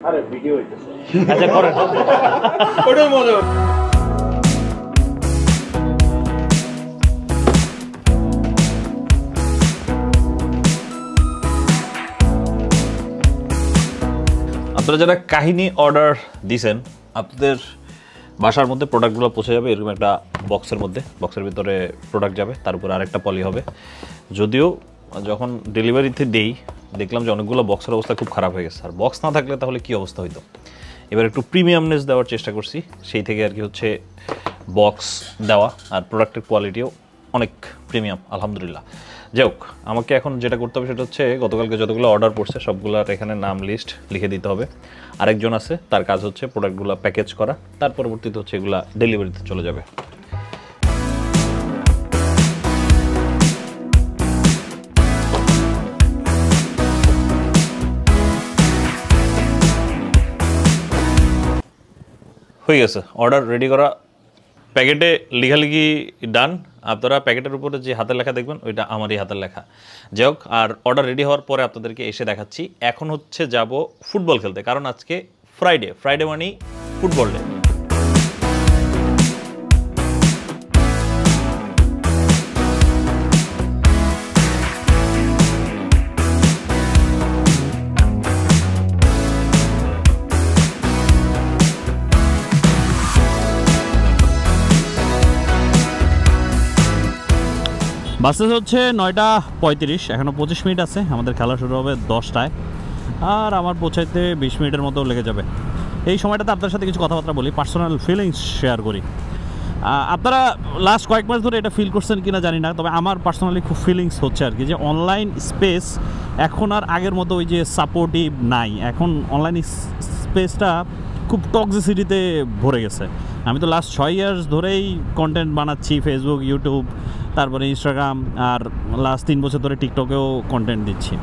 আরে ভিডিও হইতেছে। আচ্ছা করেন, ওটাই মজা। আপনারা যারা কাহিনী অর্ডার দিয়েছেন, আপনাদের বাসার মধ্যে প্রোডাক্টগুলো পৌঁছে যাবে এরকম একটা বক্সের মধ্যে। বক্সের ভিতরে প্রোডাক্ট যাবে, তার উপর আরেকটা পলি হবে। যদিও যখন ডেলিভারিতে দেই দেখলাম যে অনেকগুলো বক্সের অবস্থা খুব খারাপ হয়ে গেছে। আর বক্স না থাকলে তাহলে কী অবস্থা হইতো। এবার একটু প্রিমিয়ামনেস দেওয়ার চেষ্টা করছি, সেই থেকে আর কি হচ্ছে বক্স দেওয়া। আর প্রোডাক্টের কোয়ালিটিও অনেক প্রিমিয়াম আলহামদুলিল্লাহ। যাই হোক, আমাকে এখন যেটা করতে হবে সেটা হচ্ছে গতকালকে যতগুলো অর্ডার পড়ছে সবগুলোর এখানে নাম লিস্ট লিখে দিতে হবে। আরেকজন আছে, তার কাজ হচ্ছে প্রোডাক্টগুলো প্যাকেজ করা, তার পরবর্তীতে হচ্ছে এগুলা ডেলিভারিতে চলে যাবে। হয়ে গেছে অর্ডার রেডি করা, প্যাকেটে লেখালেখি ডান। আপনারা প্যাকেটের উপরে যে হাতের লেখা দেখবেন ওইটা আমারই হাতের লেখা। যাই হোক, আর অর্ডার রেডি হওয়ার পরে আপনাদেরকে এসে দেখাচ্ছি। এখন হচ্ছে যাব ফুটবল খেলতে, কারণ আজকে ফ্রাইডে মানেই ফুটবল ডে। বাসে হচ্ছে 9:35, এখনও 25 মিনিট আছে। আমাদের খেলা শুরু হবে 10টায়, আর আমার পৌঁছাইতে 20 মিনিটের মতো লেগে যাবে। এই সময়টাতে আপনার সাথে কিছু কথাবার্তা বলি, পার্সোনাল ফিলিংস শেয়ার করি। আপনারা লাস্ট কয়েক মাস ধরে এটা ফিল করছেন কিনা জানি না, তবে আমার পার্সোনালি খুব ফিলিংস হচ্ছে আর কি, যে অনলাইন স্পেস এখন আর আগের মতো ওই যে সাপোর্টিভ নাই। এখন অনলাইন স্পেসটা খুব টক্সিসিটিতে ভরে গেছে। আমি তো লাস্ট 6 ইয়ার্স ধরেই কন্টেন্ট বানাচ্ছি, ফেসবুক, ইউটিউব, তারপরে ইনস্টাগ্রাম, আর লাস্ট 3 বছর ধরে টিকটকেও কন্টেন্ট দিচ্ছি।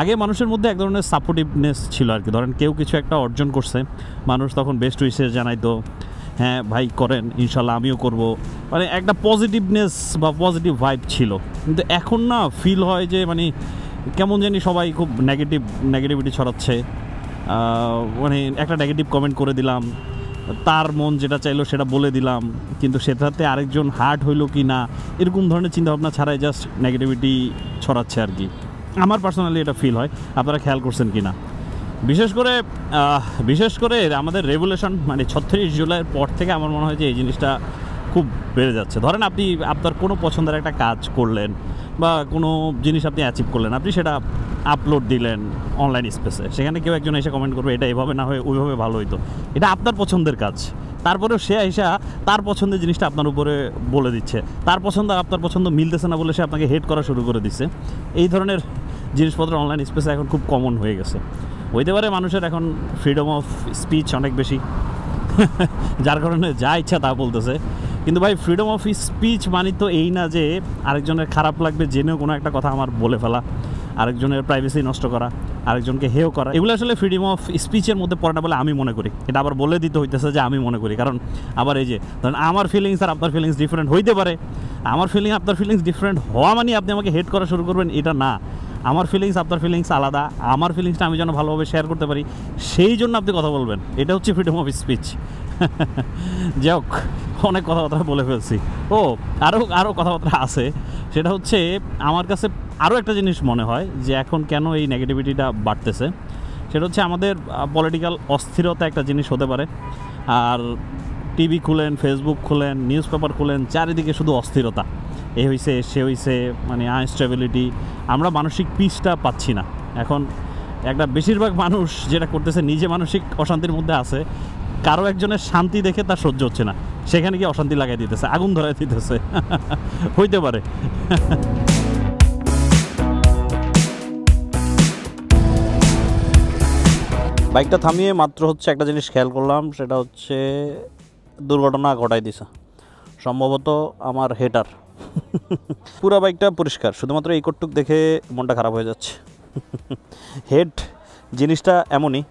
আগে মানুষের মধ্যে এক ধরনের সাপোর্টিভনেস ছিল আর কি। ধরেন কেউ কিছু একটা অর্জন করছে, মানুষ তখন বেস্ট উইশেস জানাইতো, হ্যাঁ ভাই করেন, ইনশাল্লাহ আমিও করব, মানে একটা পজিটিভনেস বা পজিটিভ ভাইব ছিল। কিন্তু এখন না ফিল হয় যে মানে কেমন জানি সবাই খুব নেগেটিভিটি ছড়াচ্ছে। মানে একটা নেগেটিভ কমেন্ট করে দিলাম, তার মন যেটা চাইলো সেটা বলে দিলাম, কিন্তু সেটাতে আরেকজন হার্ট হইলো কি না এরকম ধরনের চিন্তাভাবনা ছাড়াই জাস্ট নেগেটিভিটি ছড়াচ্ছে আর কি। আমার পার্সোনালি এটা ফিল হয়, আপনারা খেয়াল করছেন কি না। বিশেষ করে আমাদের রেভুলেশন মানে 36 জুলাইয়ের পর থেকে আমার মনে হয় যে এই জিনিসটা খুব বেড়ে যাচ্ছে। ধরেন আপনি আপনার কোনো পছন্দের একটা কাজ করলেন বা কোনো জিনিস আপনি অ্যাচিভ করলেন, আপনি সেটা আপলোড দিলেন অনলাইন স্পেসে, সেখানে কেউ একজন এসে কমেন্ট করবে এটা এভাবে না হয়ে ওইভাবে ভালো হইতো। এটা আপনার পছন্দের কাজ, তারপরেও সে এসে তার পছন্দের জিনিসটা আপনার উপরে বলে দিচ্ছে। তার পছন্দ আপনার পছন্দ মিলতেছে না বলে সে আপনাকে হেট করা শুরু করে দিচ্ছে। এই ধরনের জিনিসপত্র অনলাইন স্পেসে এখন খুব কমন হয়ে গেছে। হইতে পারে মানুষের এখন ফ্রিডম অফ স্পিচ অনেক বেশি, যার কারণে যা ইচ্ছা তা বলতেছে। কিন্তু ভাই ফ্রিডম অফ স্পিচ মানে তো এই না যে আরেকজনের খারাপ লাগবে জেনেও কোনো একটা কথা আমার বলে ফেলা, আরেকজনের প্রাইভেসি নষ্ট করা, আরেকজনকে হেয় করা, এগুলো আসলে ফ্রিডম অফ স্পিচের মধ্যে পড়ে না বলে আমি মনে করি। এটা আবার বলে দিতে হইতেছে যে আমি মনে করি, কারণ আবার এই যে ধরেন আমার ফিলিংস আর আপনার ফিলিংস ডিফারেন্ট হইতে পারে। আমার ফিলিং আপনার ফিলিংস ডিফারেন্ট হওয়া মানে আপনি আমাকে হেট করা শুরু করবেন এটা না। আমার ফিলিংস আপনার ফিলিংস আলাদা, আমার ফিলিংসটা আমি যেন ভালোভাবে শেয়ার করতে পারি সেই জন্য আপনি কথা বলবেন, এটা হচ্ছে ফ্রিডম অফ স্পিচ। যাই হোক, অনেক কথাবার্তা বলে ফেলছি। আরও কথাবার্তা আছে, সেটা হচ্ছে আমার কাছে আরও একটা জিনিস মনে হয় যে এখন কেন এই নেগেটিভিটিটা বাড়তেছে, সেটা হচ্ছে আমাদের পলিটিক্যাল অস্থিরতা একটা জিনিস হতে পারে। আর টিভি খুলেন, ফেসবুক খুলেন, নিউজ পেপার খুলেন, চারিদিকে শুধু অস্থিরতা, এ হইছে সে হইছে, মানে আনস্টেবিলিটি। আমরা মানসিক পিসটা পাচ্ছি না এখন। একটা বেশিরভাগ মানুষ যেটা করতেছে, নিজে মানসিক অশান্তির মধ্যে আছে, কারো একজনের শান্তি দেখে তার সহ্য হচ্ছে না, সেখানে গিয়ে অশান্তি লাগাই দিতেছে, আগুন ধরাই দিতেছে। হইতে পারে। বাইকটা থামিয়ে মাত্র হচ্ছে একটা জিনিস খেয়াল করলাম, সেটা হচ্ছে দুর্ঘটনা ঘটাই দিছে সম্ভবত আমার হেটার। পুরো বাইকটা পরিষ্কার, শুধুমাত্র এই কটুক দেখে মনটা খারাপ হয়ে যাচ্ছে। হেড জিনিসটা এমনই,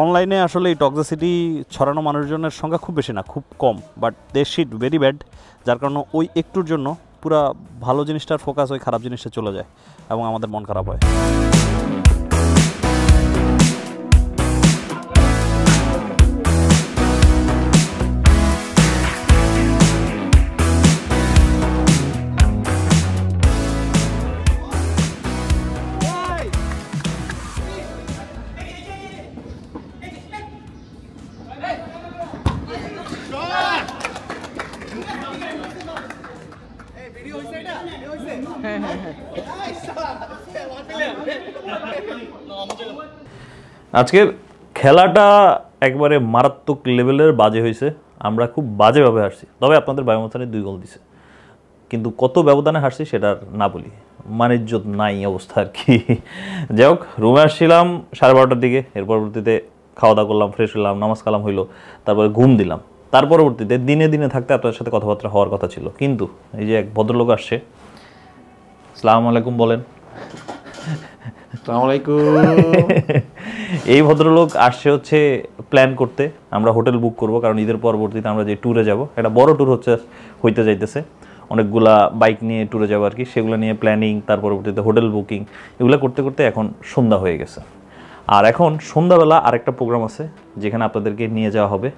অনলাইনে আসলে এই টক্সিসিটি ছড়ানো মানুষজনের সংখ্যা খুব বেশি না, খুব কম, but the sheet very bad. যার কারণে ওই একটুর জন্য পুরা ভালো জিনিসটার ফোকাস ওই খারাপ জিনিসটা চলে যায় এবং আমাদের মন খারাপ হয়। আজকের খেলাটা একবারে মারাত্মক লেভেলের বাজে হয়েছে, আমরা খুব বাজেভাবে হারছি। তবে আপনাদের বায়ুমথানে 2 গোল দিছে, কিন্তু কত ব্যবধানে হারছি সেটা না বলি, মানিজ্যত নাই অবস্থা আর কি। যাই হোক, রুমে আসছিলাম 12:30টার দিকে, এর পরবর্তীতে খাওয়া দাওয়া করলাম, ফ্রেশ হলাম, নামাজ কালাম হইলো, তারপরে ঘুম দিলাম। তার পরবর্তীতে দিনে দিনে থাকতে আপনার সাথে কথাবার্তা হওয়ার কথা ছিল, কিন্তু এই যে এক ভদ্রলোক আসছে, আসসালামু আলাইকুম বলেন। আসসালামু আলাইকুম। এই ভদ্রলোক আসছে হচ্ছে প্ল্যান করতে, আমরা হোটেল বুক করব, কারণ ঈদের পরবর্তীতে আমরা যে ট্যুরে যাব, একটা বড় ট্যুর হইতে যাইতেছে, অনেকগুলা বাইক নিয়ে ট্যুরে যাবো আর কি, সেগুলো নিয়ে প্ল্যানিং, তার পরবর্তীতে হোটেল বুকিং, এগুলো করতে করতে এখন সন্ধ্যা হয়ে গেছে। আর এখন সন্ধ্যাবেলা আরেকটা প্রোগ্রাম আছে যেখানে আপনাদেরকে নিয়ে যাওয়া হবে,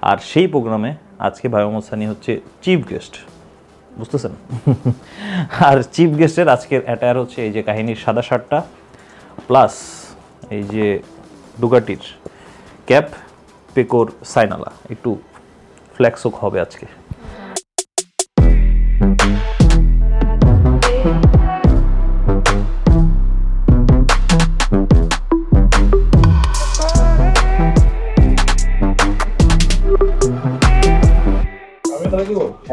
আর সেই প্রোগ্রামে আজকে ভাই মোহাম্মদ সানি হচ্ছে চিফ গেস্ট, বুঝতেছেন? আর চিফ গেস্টের আজকের অ্যাটায়ার হচ্ছে এই যে কাহিনীর সাদা শার্টটা, প্লাস এই যে ডুকাটির ক্যাপ, পেকোর সাইনালা, একটু ফ্ল্যাক্সক হবে আজকে।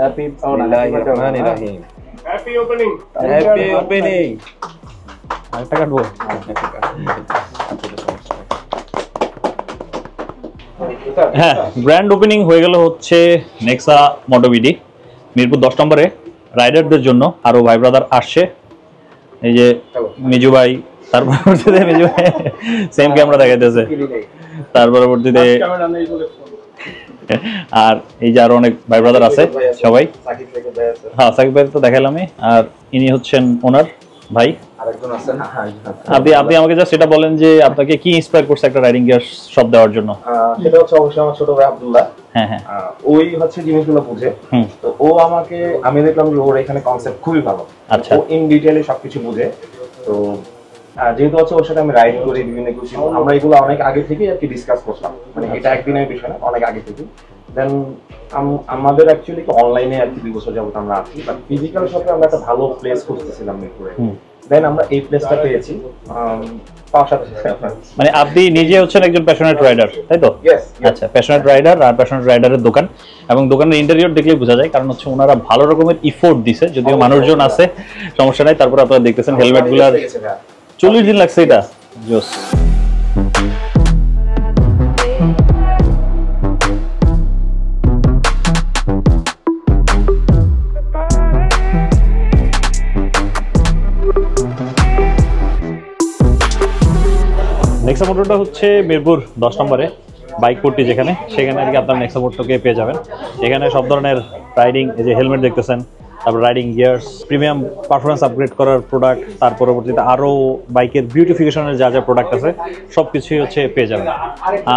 Happy Bismillahirrahmanirrahim. Happy opening. Happy opening. আরেকটা কাটবো। হ্যাঁ, গ্র্যান্ড ওপেনিং হয়ে গেল হচ্ছে নেক্সা মোটোবিডি মিরপুর 10 নম্বরে রাইডারদের জন্য। আরো ভাই ব্রাদার আসছে, এই যে মিজু ভাই, তার পরবর্তীতে মিজু ভাই সেম ক্যামেরা দেখাইতেছে, তার পরবর্তীতে আর এই যে আরো অনেক ভাই ব্রাদার আছে সবাই। হ্যাঁ, সাকিব ভাই তো দেখালামই, আর ইনি হচ্ছেন ওনার ভাই। আপনি আমাকে জাস্ট এটা বলেন যে আপনাকে কি ইন্সপায়ার করছে একটা রাইডিং গিয়ার শপ দেওয়ার জন্য? সেটা হচ্ছে অবশ্যই আমার ছোট ভাই আব্দুল্লাহ। হ্যাঁ হ্যাঁ, ওই হচ্ছে জিনিসগুলো বুঝে, তো ও আমাকে, আমি দেখলাম যে ওর এখানে কনসেপ্ট খুবই ভালো। আচ্ছা, ও ইন ডিটেইলে সবকিছু বুঝে। তো যেহেতু হচ্ছে ওর সাথে আমি রাইড করি বিভিন্ন কিছু, আমরা এগুলো অনেক আগে থেকে আর কি ডিসকাস করলাম, মানে এটা একদিনের বিষয় না, অনেক আগে থেকে। দেন আমাদের অ্যাকচুয়ালি অনলাইনে আর কি 2 বছর যাবত আমরা আছি, বাট ফিজিক্যাল শপে আমরা একটা ভালো প্লেস খুঁজতেছিলাম মিরপুরে। দেন আমরা এই প্লেসটা পেয়েছি, পাওয়ার সাথে মানে আপনি নিজে হচ্ছেন একজন প্যাশনেট রাইডার, তাই তো? আচ্ছা, প্যাশনেট রাইডার আর প্যাশনেট রাইডারের দোকান, এবং দোকানের ইন্টেরিয়র দেখলে বোঝা যায়, কারণ হচ্ছে ওনারা ভালো রকমের ইফোর্ট দিছে, যদিও মানুষজন আছে, সমস্যা নাই। তারপর আপনারা দেখতেছেন হেলমেট গুলার 40 দিন লাগছে, এটা জোস। নেক্সা মোটরটা হচ্ছে মিরপুর 10 নম্বরে বাইক পট্টি যেখানে, সেখানে আর কি আপনার নেক্সা মোটরটাকে পেয়ে যাবেন। এখানে সব ধরনের রাইডিং, এই যে হেলমেট দেখতেছেন, তারপর riding gears, premium performance upgrade করার প্রোডাক্ট, তার পরবর্তীতে আরও বাইকের বিউটিফিকেশনের যা যা প্রোডাক্ট আছে সব কিছুই হচ্ছে পেয়ে যাবেন।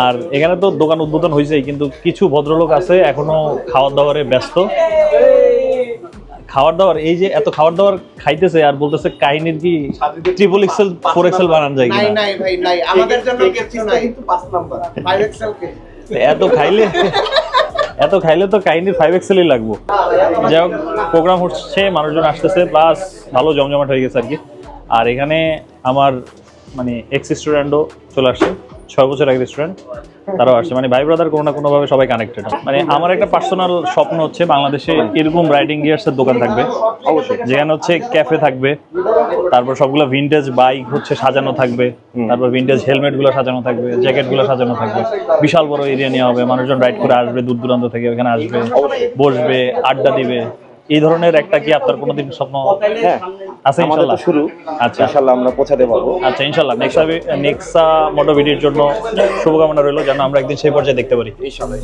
আর এখানে তো দোকান উদ্বোধন হয়েছেই, কিন্তু কিছু ভদ্রলোক আছে এখনো খাওয়ার দাওয়ারে ব্যস্ত। খাওয়ার দাওয়ার, এই যে এত খাওয়ার দাওয়ার খাইতেছে আর বলতেছে কাহিনীর কি ট্রিপল এক্সেল 4 এক্সেল বানান যায় কিনা? নাই ভাই নাই, আমাদের জন্য কিছু নাই, কিন্তু 5 নাম্বার 5 এক্সেল কে এত খাইলে তো কাহিনীর 5 এক্সেলই লাগবো। যাই হোক, প্রোগ্রাম হচ্ছে, মানুষজন আসতেছে, প্লাস ভালো জমজমাট হয়ে গেছে আর কি। আর এখানে আমার মানে এক্স স্টুডেন্টও চলে আসছে, 6 বছর আগে স্টুডেন্ট, তারাও আসছে, মানে ভাই ব্রাদার কোনো না কোনো ভাবে সবাই কানেক্টেড। মানে আমার একটা পার্সোনাল স্বপ্ন হচ্ছে বাংলাদেশে এরকম রাইডিং গিয়ার্স এর দোকান থাকবে, অবশ্যই, যেখানে হচ্ছে ক্যাফে থাকবে, তারপর সবগুলো ভিনটেজ বাইক হচ্ছে সাজানো থাকবে, তারপর ভিনটেজ হেলমেট গুলো সাজানো থাকবে, জ্যাকেট গুলো সাজানো থাকবে, বিশাল বড় এরিয়া নেওয়া হবে, মানুষজন রাইড করে আসবে, দূর দূরান্ত থেকে ওখানে আসবে, বসবে, আড্ডা দিবে। এই ধরনের একটা কি আপনার কোনোদিন স্বপ্ন আছে? ইনশাআল্লাহ শুরু। আচ্ছা, ইনশাআল্লাহ আমরা পৌঁছাতে পারবো। আচ্ছা, ইনশাআল্লাহ নেক্সা মোটোভিডির জন্য শুভকামনা রইল, যেন আমরা একদিন সেই পর্যায়ে দেখতে পারি ইনশাআল্লাহ।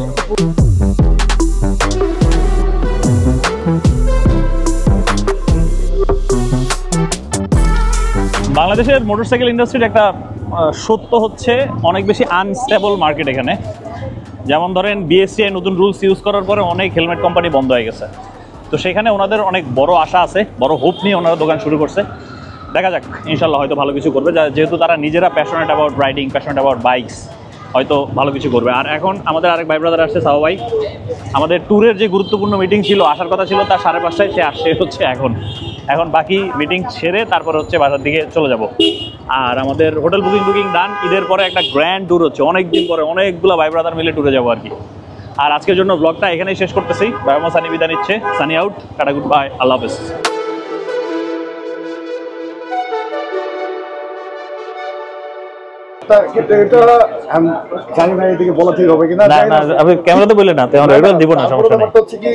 বাংলাদেশের মোটরসাইকেল ইন্ডাস্ট্রির একটা সত্য হচ্ছে অনেক বেশি আনস্টেবল মার্কেট এখানে। যেমন ধরেন বিএসসিআই নতুন রুলস ইউজ করার পরে অনেক হেলমেট কোম্পানি বন্ধ হয়ে গেছে, তো সেখানে ওনাদের অনেক বড় আশা আছে, বড় হোপ নিয়ে ওনারা দোকান শুরু করছে। দেখা যাক, ইনশাল্লাহ হয়তো ভালো কিছু করবে, যেহেতু তারা নিজেরা passionate about riding, passionate about bikes, হয়তো ভালো কিছু করবে। আর এখন আমাদের আরেক ভাই ব্রাদার আসছে, সাহা ভাই। আমাদের ট্যুরের যে গুরুত্বপূর্ণ মিটিং ছিল, আসার কথা ছিল তার 5:30টায়, সে আসছে হচ্ছে এখন। এখন বাকি মিটিং সেরে তারপর হচ্ছে বাসার দিকে চলে যাব। আর আমাদের হোটেল বুকিং ডান। ঈদের পরে একটা গ্র্যান্ড ট্যুর হচ্ছে, অনেকদিন পরে অনেকগুলো ভাই ব্রাদার মিলে ট্যুরে যাবো আর কি। আর আজকের জন্য ব্লগটা এখানেই শেষ করতেছি। বাবা সানি বিদায় নিচ্ছে, Sunny out, ta-ta, good bye, আল্লাহ হাফেজ। জানি না এদিকে বলা ঠিক হবে কিনা। না না, আপনি ক্যামেরাতে বললেন না, তো আমরা দিব না, সমস্যা নেই। হচ্ছে কি